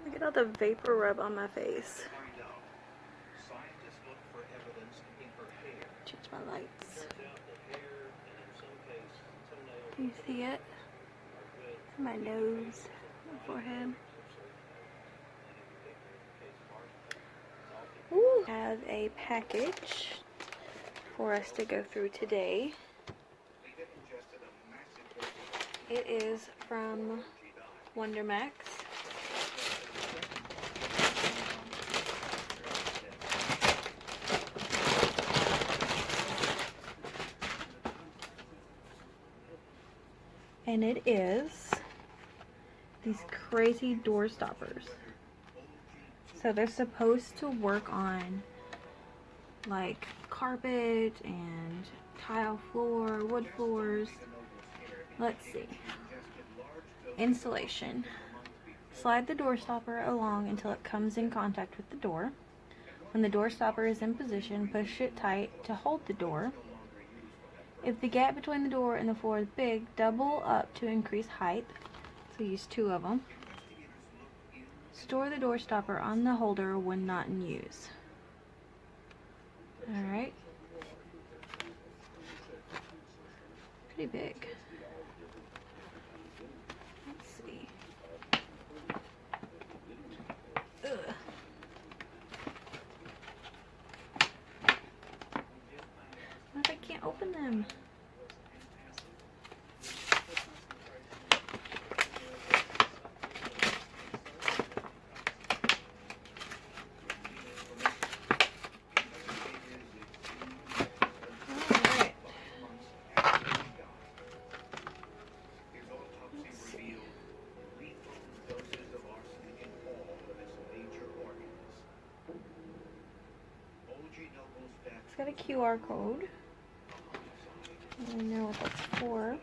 Look at all the vapor rub on my face. Change my lights. Can you see it? My nose, my forehead. Ooh. Have a package for us to go through today. It is from Wundermax. And it is these crazy door stoppers. So they're supposed to work on like carpet and tile floor, wood floors. Let's see. Installation. Slide the door stopper along until it comes in contact with the door. When the door stopper is in position, push it tight to hold the door. If the gap between the door and the floor is big, double up to increase height. So use 2 of them. Store the door stopper on the holder when not in use. Alright. Pretty big. Let's see. Ugh. What if I can't open them? It's got a QR code. I don't know what that's for.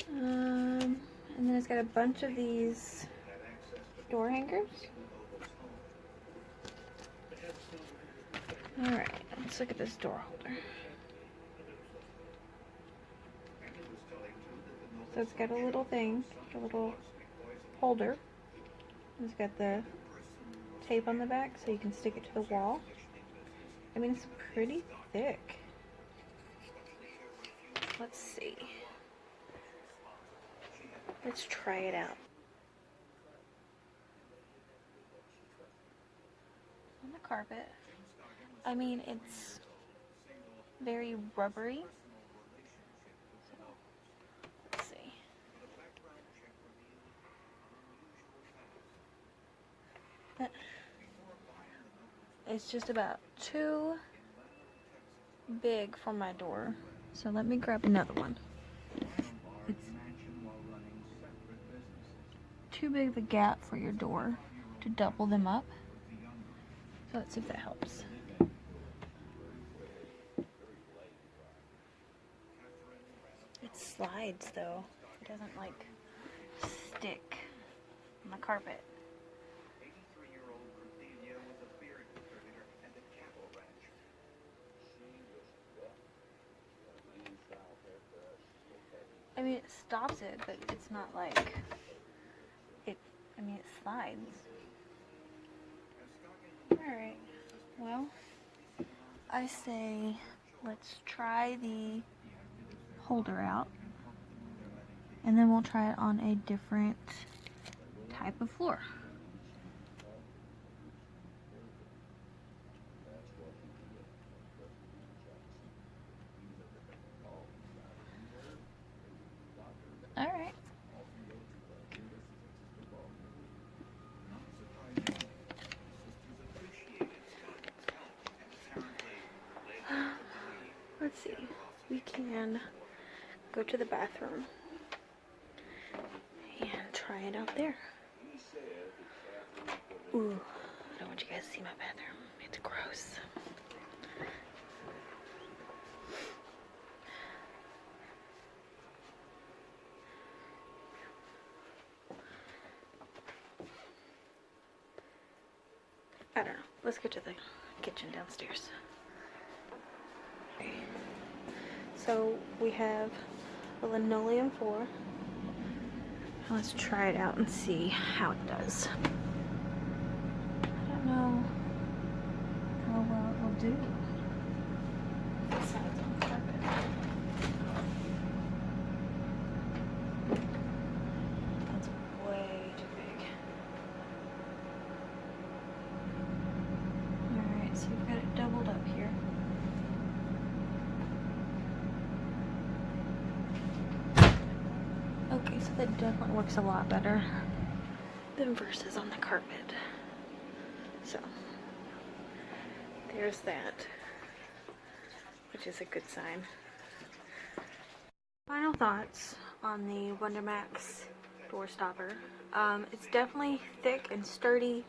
And then it's got a bunch of these door hangers. Alright, let's look at this door holder. So it's got a little thing, a little holder. It's got the tape on the back so you can stick it to the wall. I mean, it's pretty thick. Let's see. Let's try it out. On the carpet. I mean, it's very rubbery. So, let's see. It's just about too big for my door. So let me grab another one. It's too big of a gap for your door to double them up. So let's see if that helps. It slides though. It doesn't like stick on the carpet. I mean, it stops it, but it's not like it. I mean, it slides. Alright, well, I say let's try the holder out, and then we'll try it on a different type of floor. Alright. Let's see. We can go to the bathroom and try it out there. Ooh, I don't want you guys to see my bathroom. It's gross. I don't know. Let's go to the kitchen downstairs. Okay. So we have a linoleum floor. Let's try it out and see how it does. I don't know how well it will do. Besides on carpet. That's way too big. Alright, so we've got it doubled up here. Okay, so that definitely works a lot better than versus on the carpet. So, there's that, which is a good sign. Final thoughts on the Wundermax Door Stopper. It's definitely thick and sturdy.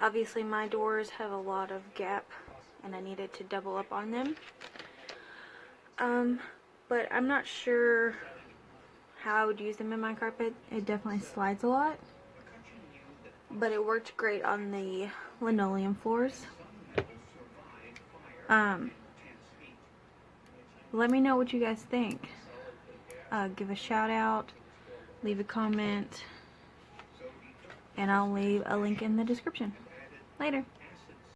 Obviously my doors have a lot of gap and I needed to double up on them. But I'm not sure how I would use them in my carpet. It definitely slides a lot, but it worked great on the linoleum floors. Let me know what you guys think. Give a shout out, leave a comment, and I'll leave a link in the description. Later.